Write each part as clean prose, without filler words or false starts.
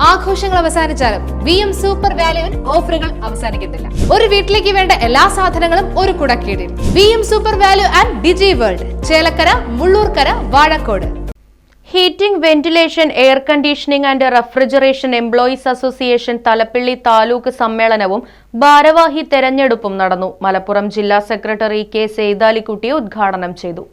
ആഘോഷങ്ങൾ അവസാനിച്ചാലും VM super വാല്യുവിൽ ഓഫറുകൾ അവസാനിക്കുന്നില്ല. ഒരു വീട്ടിലേക്ക് വേണ്ട എല്ലാ സാധനങ്ങളും ഒരു കുടക്കീഴിൽ. VM super value and digi world, Chelakkara, Mullurkara, Vazhakode. Heating, ventilation, air conditioning and refrigeration employees association Thalappilly taluk സമ്മേളനവും ഭാരവാഹി തെരഞ്ഞെടുപ്പും നടന്നു. മലപ്പുറം ജില്ലാ സെക്രട്ടറി കെ സെയ്താലിക്കുട്ടി ഉദ്ഘാടനം ചെയ്തു.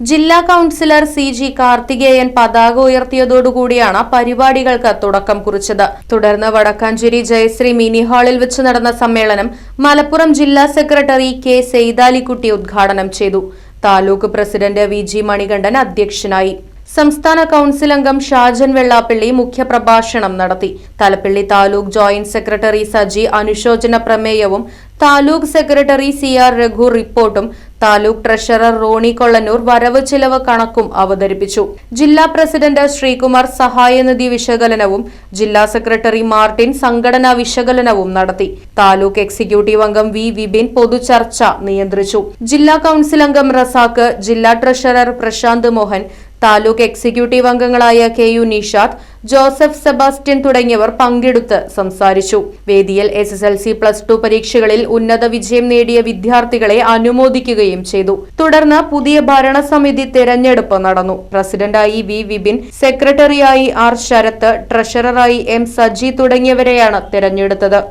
ജില്ലാ കൌൺസിലർ CG കാർത്തികേയൻ പതാക ഉയർത്തിയതോടുകൂടിയാണ് പരിപാടികൾക്ക് തുടക്കം കുറിച്ചത്. തുടർന്ന് വടക്കാഞ്ചേരി ജയശ്രീ മിനി ഹാളിൽ വെച്ച് നടന്ന സമ്മേളനം മലപ്പുറം ജില്ലാ സെക്രട്ടറി കെ സെയ്താലിക്കുട്ടി ഉദ്ഘാടനം ചെയ്തു. താലൂക്ക് പ്രസിഡന്റ് VG മണികണ്ഠൻ അധ്യക്ഷനായി. സംസ്ഥാന കൌൺസിൽ അംഗം ഷാജൻ വെള്ളാപ്പള്ളി മുഖ്യപ്രഭാഷണം നടത്തി. തലപ്പള്ളി താലൂക്ക് ജോയിന്റ് സെക്രട്ടറി സജി അനുശോചന പ്രമേയവും താലൂക്ക് സെക്രട്ടറി CR രഘു റിപ്പോർട്ടും താലൂക്ക് ട്രഷറർ റോണി കൊള്ളന്നൂർ വരവ് ചിലവ് കണക്കും അവതരിപ്പിച്ചു. ജില്ലാ പ്രസിഡന്റ് ശ്രീകുമാർ സഹായനിധി വിശകലനവും ജില്ലാ സെക്രട്ടറി മാർട്ടിൻ സംഘടനാ വിശകലനവും നടത്തി. താലൂക്ക് എക്സിക്യൂട്ടീവ് അംഗം V വിപിൻ പൊതുചർച്ച നിയന്ത്രിച്ചു. ജില്ലാ കൌൺസിൽ അംഗം റസാഖ്, ജില്ലാ ട്രഷറർ പ്രശാന്ത് മോഹൻ, താലൂക്ക് എക്സിക്യൂട്ടീവ് അംഗങ്ങളായ KU നിഷാദ്, ജോസഫ് സെബാസ്റ്റ്യൻ തുടങ്ങിയവർ പങ്കെടുത്ത് സംസാരിച്ചു. വേദിയിൽ SSLC+2 പരീക്ഷകളിൽ ഉന്നത വിജയം നേടിയ വിദ്യാർത്ഥികളെ അനുമോദിക്കുകയും ചെയ്തു. തുടർന്ന് പുതിയ ഭരണസമിതി തെരഞ്ഞെടുപ്പ് നടന്നു. പ്രസിഡന്റായി V വിപിൻ, സെക്രട്ടറിയായി R ശരത്ത്, ട്രഷററായി M സജി തുടങ്ങിയവരെയാണ് തെരഞ്ഞെടുത്തത്.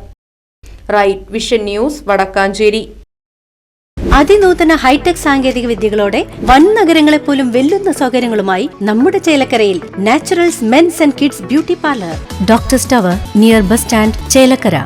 Right vision news, Vadakkanchery. അതിനൂതന ഹൈടെക് സാങ്കേതിക വിദ്യകളോടെ വൻ നഗരങ്ങളെ പോലും വെല്ലുന്ന സൗകര്യങ്ങളുമായി നമ്മുടെ ചേലക്കരയിൽ naturals men's and kids beauty parlour, doctors tower, near bus stand, Chelakkara.